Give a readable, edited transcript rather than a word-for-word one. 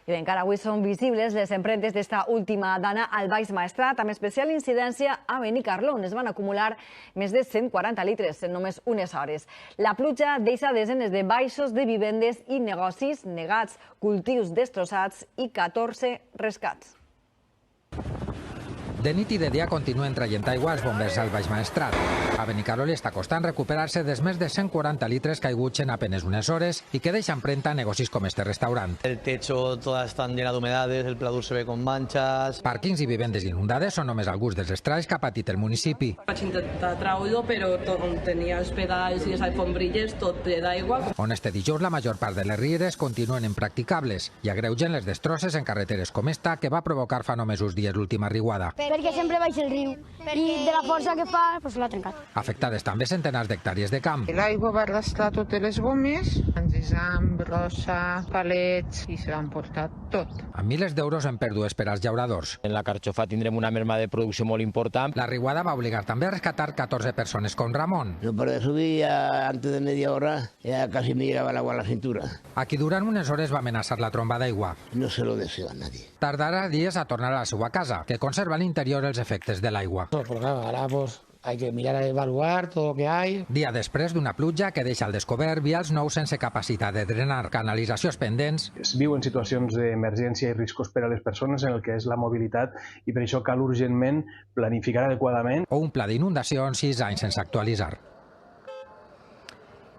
I encara avui són visibles les empremtes d'esta última dana al Baix Maestrat, amb especial incidència a Benicarló, on es van acumular més de 140 litres en només unes hores. La pluja deixa desenes de baixos de vivendes i negocis negats, cultius destrossats i 14 rescats. De nit i de dia continuen traient aigua als bombers al Baix Maestrat. A Benicarló li està costant recuperar-se dels més de 140 litres caiguts en apenas unes hores i que deixa empremta a negocis com este restaurant. El techo todas están llenas de humedades, el pladur se ve con manchas. Pàrquings i vivendes inundades són només alguns dels estralls que ha patit el municipi. Vaig intentar treure-ho, però on tenia els pedals i les alfombrilles tot ple d'aigua. On este dijous la major part de les rieres continuen impracticables i agreugen les destrosses en carreteres com esta que va provocar fa només uns dies l'última riuada. Perquè sempre baixa el riu i de la força que fa l'ha trencat. Afectades també centenars d'hectàrees de camp. L'aigua va arrastrar totes les gomes, engisam, brossa, palets i se l'han portat tot. Amb milers d'euros en pèrdues per als llauradors. En la Carxofa tindrem una merma de producció molt important. La riuada va obligar també a rescatar 14 persones com Ramon. No para subir antes de media hora, ya casi me llegaba el agua a la cintura. A qui durant unes hores va amenaçar la tromba d'aigua. No se lo deseo a nadie. Tardarà dies a tornar a la seva casa, que conserva a l'interior els efectes de l'aigua. Ahora pues hay que mirar a evaluar todo lo que hay. Dia després d'una pluja que deixa al descobert vials nous sense capacitat de drenar, canalitzacions pendents. Es viu en situacions d'emergència i riscos per a les persones en el que és la mobilitat i per això cal urgentment planificar adequadament. O un pla d'inundacions 6 anys sense actualitzar.